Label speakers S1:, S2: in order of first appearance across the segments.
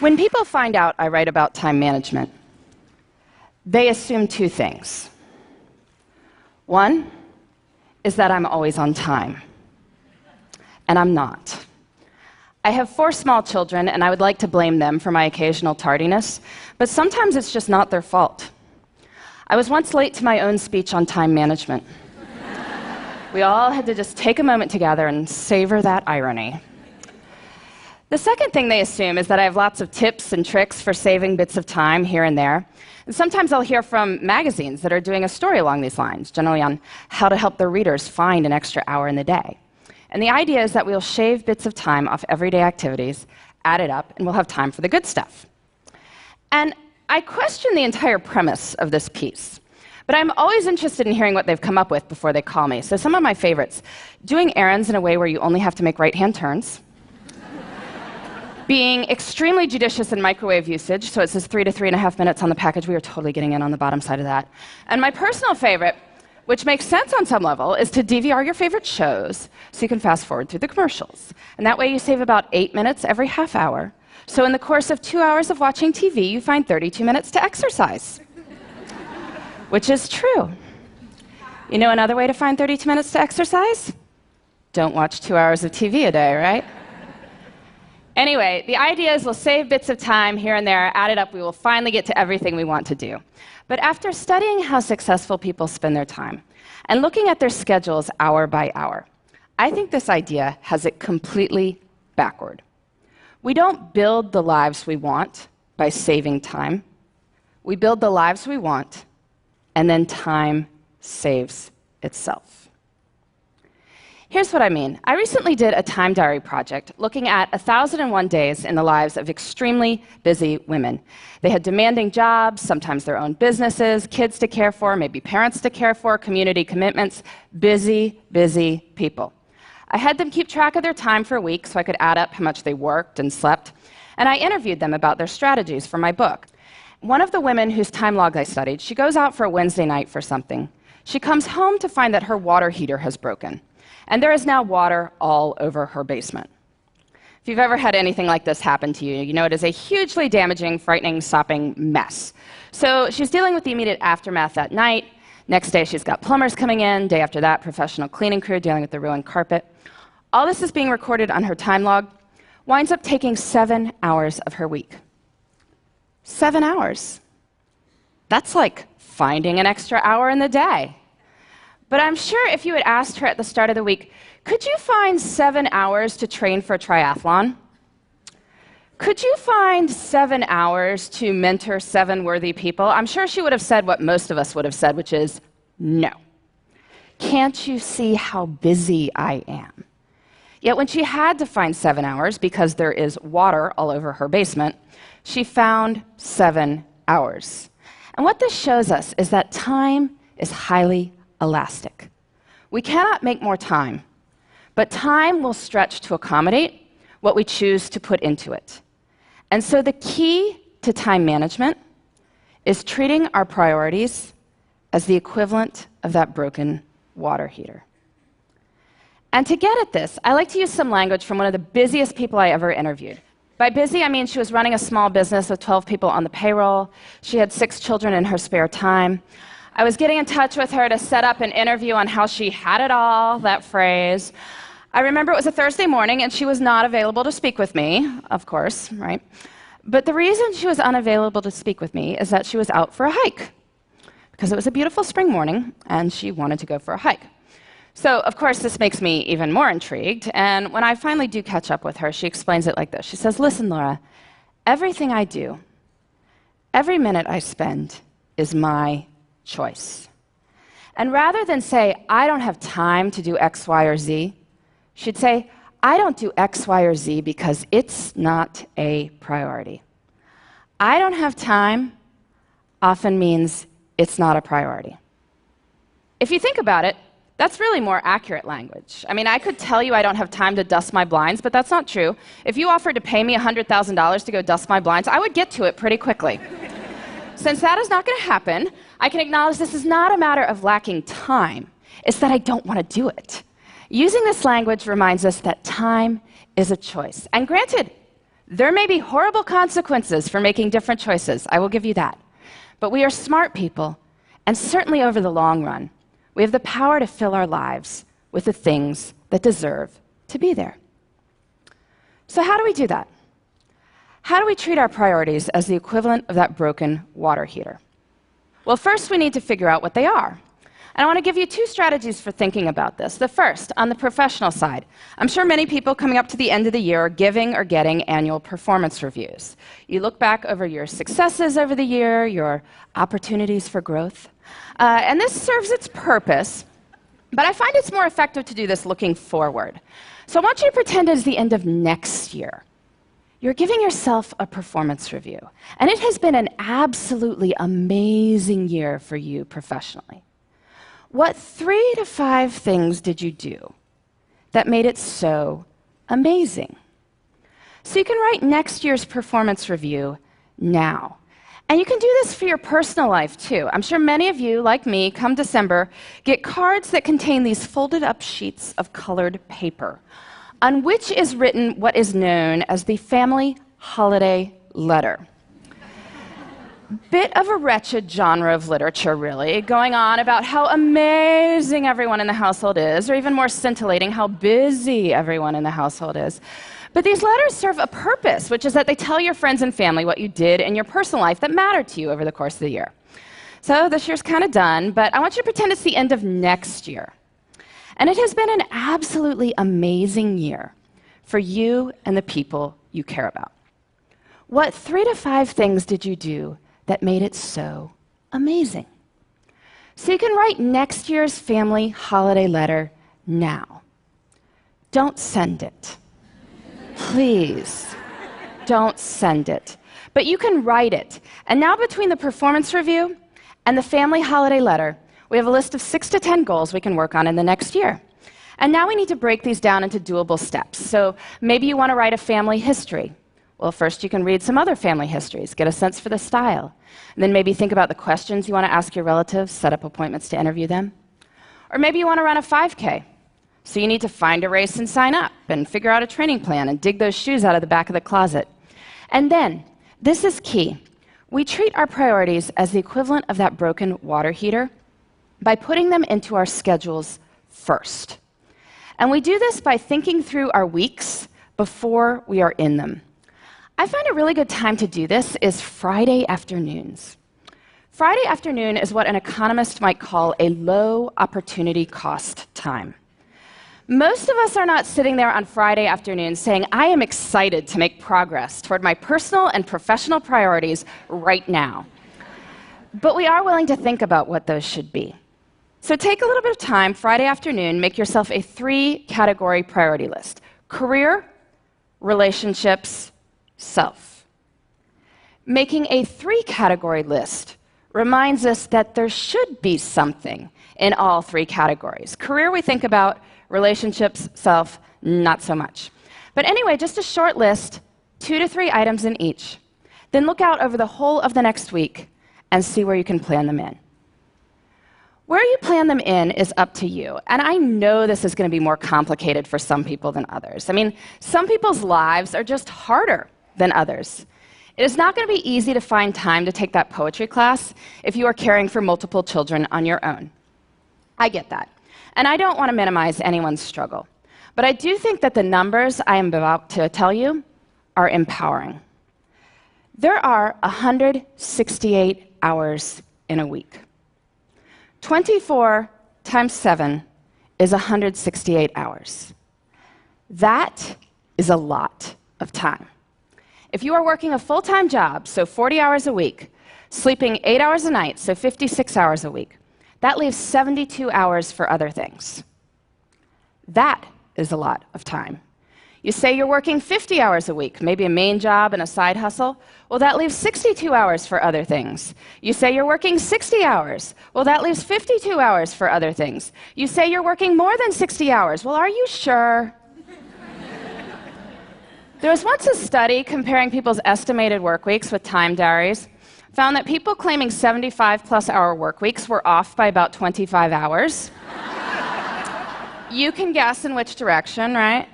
S1: When people find out I write about time management, they assume two things. One is that I'm always on time, and I'm not. I have 4 small children, and I would like to blame them for my occasional tardiness, but sometimes it's just not their fault. I was once late to my own speech on time management. We all had to just take a moment together and savor that irony. The second thing they assume is that I have lots of tips and tricks for saving bits of time here and there. And sometimes I'll hear from magazines that are doing a story along these lines, generally on how to help their readers find an extra hour in the day. And the idea is that we'll shave bits of time off everyday activities, add it up, and we'll have time for the good stuff. And I question the entire premise of this piece. But I'm always interested in hearing what they've come up with before they call me. So some of my favorites: doing errands in a way where you only have to make right-hand turns, being extremely judicious in microwave usage, so it says 3 to 3.5 minutes on the package. We are totally getting in on the bottom side of that. And my personal favorite, which makes sense on some level, is to DVR your favorite shows so you can fast forward through the commercials. And that way you save about 8 minutes every half hour. So in the course of 2 hours of watching TV, you find 32 minutes to exercise. Which is true. You know another way to find 32 minutes to exercise? Don't watch 2 hours of TV a day, right? Anyway, the idea is we'll save bits of time here and there, add it up, we will finally get to everything we want to do. But after studying how successful people spend their time and looking at their schedules hour by hour, I think this idea has it completely backward. We don't build the lives we want by saving time. We build the lives we want, and then time saves itself. Here's what I mean. I recently did a time diary project looking at 1,001 days in the lives of extremely busy women. They had demanding jobs, sometimes their own businesses, kids to care for, maybe parents to care for, community commitments. Busy, busy people. I had them keep track of their time for a week so I could add up how much they worked and slept, and I interviewed them about their strategies for my book. One of the women whose time log I studied, she goes out for a Wednesday night for something. She comes home to find that her water heater has broken, and there is now water all over her basement. If you've ever had anything like this happen to you, you know it is a hugely damaging, frightening, sopping mess. So she's dealing with the immediate aftermath that night. Next day, she's got plumbers coming in. Day after that, professional cleaning crew dealing with the ruined carpet. All this is being recorded on her time log. Winds up taking 7 hours of her week. 7 hours. That's like finding an extra hour in the day. But I'm sure if you had asked her at the start of the week, could you find 7 hours to train for a triathlon? Could you find 7 hours to mentor 7 worthy people? I'm sure she would have said what most of us would have said, which is no. Can't you see how busy I am? Yet when she had to find 7 hours, because there is water all over her basement, she found 7 hours. And what this shows us is that time is highly elastic. We cannot make more time, but time will stretch to accommodate what we choose to put into it. And so the key to time management is treating our priorities as the equivalent of that broken water heater. And to get at this, I like to use some language from one of the busiest people I ever interviewed. By busy, I mean she was running a small business with 12 people on the payroll. She had 6 children in her spare time. I was getting in touch with her to set up an interview on how she had it all, that phrase. I remember it was a Thursday morning, and she was not available to speak with me, of course, right? But the reason she was unavailable to speak with me is that she was out for a hike, because it was a beautiful spring morning, and she wanted to go for a hike. So, of course, this makes me even more intrigued, and when I finally do catch up with her, she explains it like this. She says, "Listen, Laura, everything I do, every minute I spend is my choice. And rather than say, I don't have time to do X, Y, or Z, she'd say, I don't do X, Y, or Z because it's not a priority. I don't have time often means it's not a priority." If you think about it, that's really more accurate language. I mean, I could tell you I don't have time to dust my blinds, but that's not true. If you offered to pay me $100,000 to go dust my blinds, I would get to it pretty quickly. Since that is not going to happen, I can acknowledge this is not a matter of lacking time. It's that I don't want to do it. Using this language reminds us that time is a choice. And granted, There may be horrible consequences for making different choices, I will give you that. But we are smart people, and certainly over the long run, we have the power to fill our lives with the things that deserve to be there. So how do we do that? How do we treat our priorities as the equivalent of that broken water heater? Well, first we need to figure out what they are. And I want to give you 2 strategies for thinking about this. The first, on the professional side. I'm sure many people coming up to the end of the year are giving or getting annual performance reviews. You look back over your successes over the year, your opportunities for growth. And this serves its purpose, but I find it's more effective to do this looking forward. So I want you to pretend it's the end of next year. You're giving yourself a performance review, and it has been an absolutely amazing year for you professionally. What 3 to 5 things did you do that made it so amazing? So you can write next year's performance review now. And you can do this for your personal life, too. I'm sure many of you, like me, come December, get cards that contain these folded up sheets of colored paper, on which is written what is known as the family holiday letter. Bit of a wretched genre of literature, really, going on about how amazing everyone in the household is, or even more scintillating, how busy everyone in the household is. But these letters serve a purpose, which is that they tell your friends and family what you did in your personal life that mattered to you over the course of the year. So this year's kind of done, but I want you to pretend it's the end of next year. And it has been an absolutely amazing year for you and the people you care about. What 3 to 5 things did you do that made it so amazing? So you can write next year's family holiday letter now. Don't send it. Please, don't send it. But you can write it. And now between the performance review and the family holiday letter, we have a list of 6 to 10 goals we can work on in the next year. And now we need to break these down into doable steps. So maybe you want to write a family history. Well, first you can read some other family histories, get a sense for the style. And then maybe think about the questions you want to ask your relatives, set up appointments to interview them. Or maybe you want to run a 5K. So you need to find a race and sign up, and figure out a training plan, and dig those shoes out of the back of the closet. And then, this is key, we treat our priorities as the equivalent of that broken water heater by putting them into our schedules first. And we do this by thinking through our weeks before we are in them. I find a really good time to do this is Friday afternoons. Friday afternoon is what an economist might call a low opportunity cost time. Most of us are not sitting there on Friday afternoon saying, I am excited to make progress toward my personal and professional priorities right now. But we are willing to think about what those should be. So take a little bit of time Friday afternoon, make yourself a 3-category priority list: career, relationships, self. Making a 3-category list reminds us that there should be something in all 3 categories. Career we think about, relationships, self, not so much. But anyway, just a short list, 2 to 3 items in each. Then look out over the whole of the next week and see where you can plan them in. Where you plan them in is up to you. And I know this is going to be more complicated for some people than others. I mean, some people's lives are just harder than others. It is not going to be easy to find time to take that poetry class if you are caring for multiple children on your own. I get that. And I don't want to minimize anyone's struggle. But I do think that the numbers I am about to tell you are empowering. There are 168 hours in a week. 24 times 7 is 168 hours. That is a lot of time. If you are working a full-time job, so 40 hours a week, sleeping 8 hours a night, so 56 hours a week, that leaves 72 hours for other things. That is a lot of time. You say you're working 50 hours a week, maybe a main job and a side hustle. Well, that leaves 62 hours for other things. You say you're working 60 hours. Well, that leaves 52 hours for other things. You say you're working more than 60 hours. Well, are you sure? There was once a study comparing people's estimated work weeks with time diaries. Found that people claiming 75-plus-hour work weeks were off by about 25 hours. You can guess in which direction, right?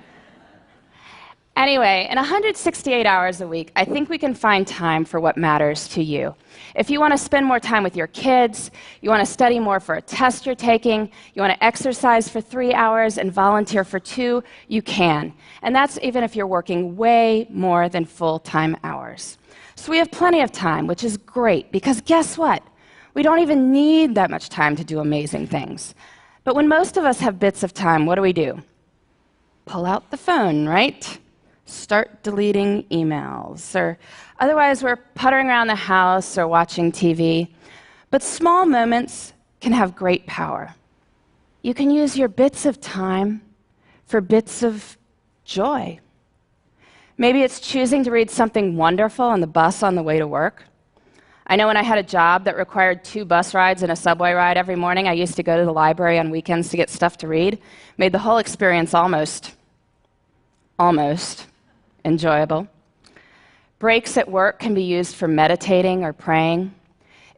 S1: Anyway, in 168 hours a week, I think we can find time for what matters to you. If you want to spend more time with your kids, you want to study more for a test you're taking, you want to exercise for 3 hours and volunteer for 2, you can. And that's even if you're working way more than full-time hours. So we have plenty of time, which is great, because guess what? We don't even need that much time to do amazing things. But when most of us have bits of time, what do? Pull out the phone, right? Start deleting emails, or otherwise we're puttering around the house or watching TV. But small moments can have great power. You can use your bits of time for bits of joy. Maybe it's choosing to read something wonderful on the bus on the way to work. I know when I had a job that required 2 bus rides and a subway ride every morning, I used to go to the library on weekends to get stuff to read. Made the whole experience almost enjoyable. Breaks at work can be used for meditating or praying.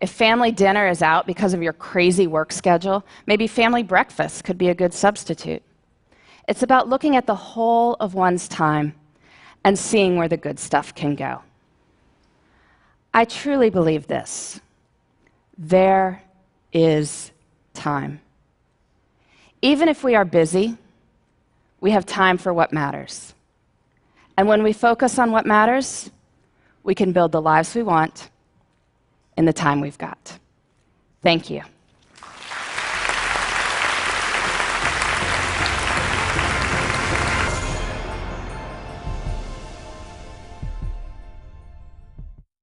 S1: If family dinner is out because of your crazy work schedule, maybe family breakfast could be a good substitute. It's about looking at the whole of one's time and seeing where the good stuff can go. I truly believe this. There is time. Even if we are busy, we have time for what matters. And when we focus on what matters, we can build the lives we want in the time we've got. Thank you.